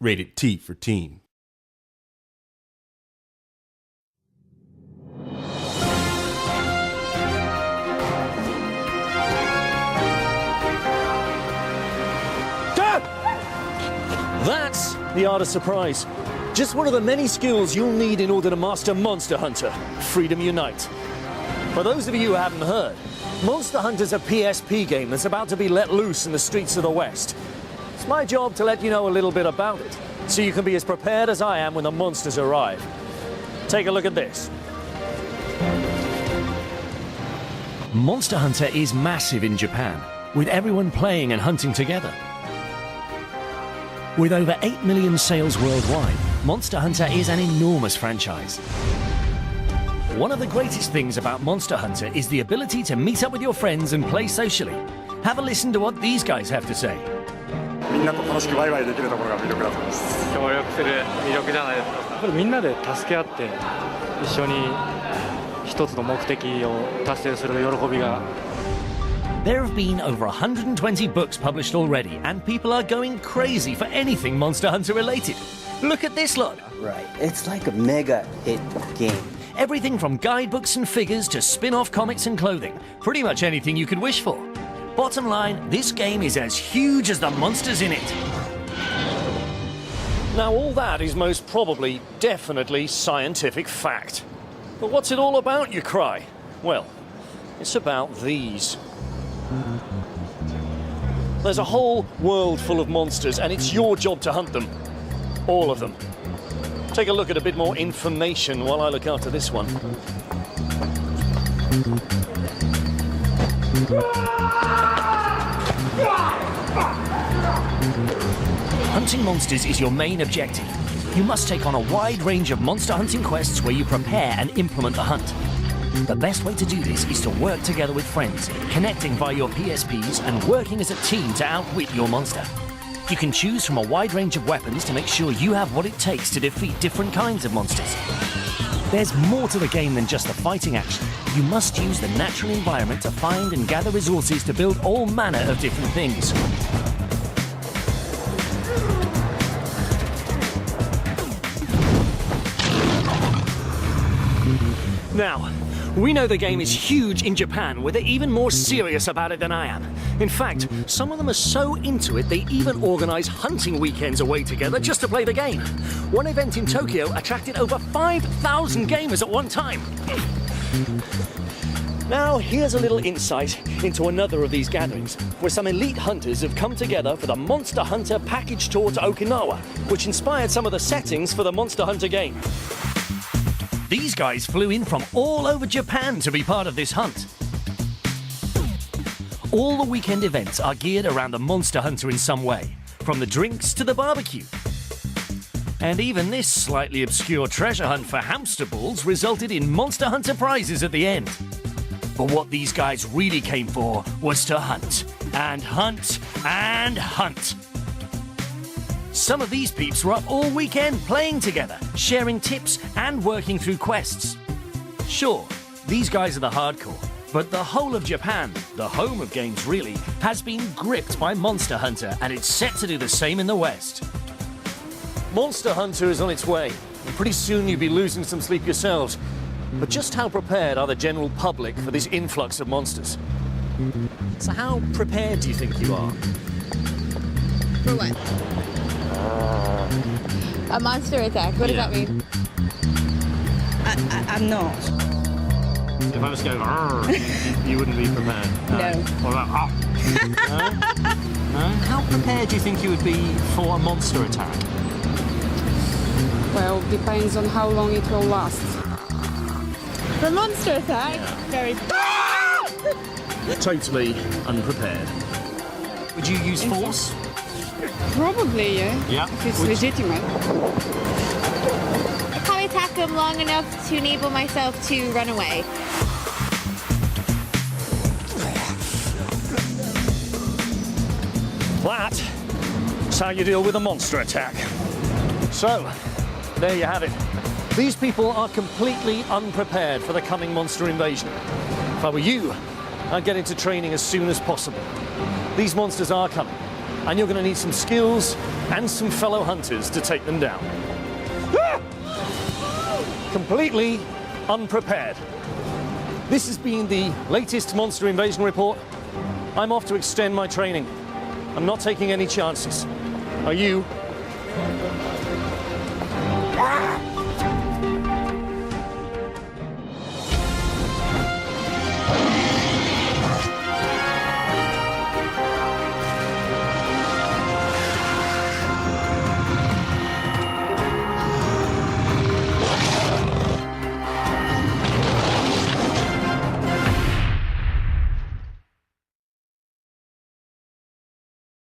Rated T for teen. That's the art of surprise. Just one of the many skills you'll need in order to master Monster Hunter, Freedom Unite. For those of you who haven't heard, Monster Hunter's a PSP game that's about to be let loose in the streets of the West. It's my job to let you know a little bit about it, so you can be as prepared as I am when the monsters arrive. Take a look at this. Monster Hunter is massive in Japan, with everyone playing and hunting together. With over 8 million sales worldwide, Monster Hunter is an enormous franchise. One of the greatest things about Monster Hunter is the ability to meet up with your friends and play socially. Have a listen to what these guys have to say. みんなと楽しくワイワイできるところが魅力だと思います。協力する魅力じゃないですか。やっぱりみんなで助け合って一緒に一つの目的を達成する喜びが。There have been over 120 books published already, and people are going crazy for anything Monster Hunter related. Look at this lot. Right, it's like a mega hit game. Everything from guidebooks and figures to spin-off comics and clothing. Pretty much anything you could wish for. Bottom line, this game is as huge as the monsters in it. Now all that is most probably, definitely scientific fact. But what's it all about, you cry? Well, it's about these. There's a whole world full of monsters, and it's your job to hunt them. All of them. Take a look at a bit more information while I look after this one. Hunting monsters is your main objective. You must take on a wide range of monster hunting quests where you prepare and implement the hunt. The best way to do this is to work together with friends, connecting via your PSPs and working as a team to outwit your monster. You can choose from a wide range of weapons to make sure you have what it takes to defeat different kinds of monsters. There's more to the game than just the fighting action. You must use the natural environment to find and gather resources to build all manner of different things. Now, we know the game is huge in Japan, where they're even more serious about it than I am. In fact, some of them are so into it they even organize hunting weekends away together just to play the game. One event in Tokyo attracted over 5,000 gamers at one time. Now, here's a little insight into another of these gatherings, where some elite hunters have come together for the Monster Hunter package tour to Okinawa, which inspired some of the settings for the Monster Hunter game. These guys flew in from all over Japan to be part of this hunt. All the weekend events are geared around the Monster Hunter in some way, from the drinks to the barbecue. And even this slightly obscure treasure hunt for hamster balls resulted in Monster Hunter prizes at the end. But what these guys really came for was to hunt, and hunt, and hunt. Some of these peeps were up all weekend playing together, sharing tips and working through quests. Sure, these guys are the hardcore, but the whole of Japan, the home of games really, has been gripped by Monster Hunter, and it's set to do the same in the West. Monster Hunter is on its way, and pretty soon you'll be losing some sleep yourselves. But just how prepared are the general public for this influx of monsters? So how prepared do you think you are? For what? A monster attack. What does that mean? I'm not. If I was going, you wouldn't be prepared. No. What about, no? How prepared do you think you would be for a monster attack? Well, depends on how long it will last. For monster attack? Yeah. Very. Totally unprepared. Would you use force? Probably, yeah. Yeah. If it's legitimate. I'd probably attack him long enough to enable myself to run away. That's how you deal with a monster attack. So, there you have it. These people are completely unprepared for the coming monster invasion. If I were you, I'd get into training as soon as possible. These monsters are coming, and you're going to need some skills and some fellow hunters to take them down. Completely unprepared. This has been the latest monster invasion report. I'm off to extend my training. I'm not taking any chances. Are you?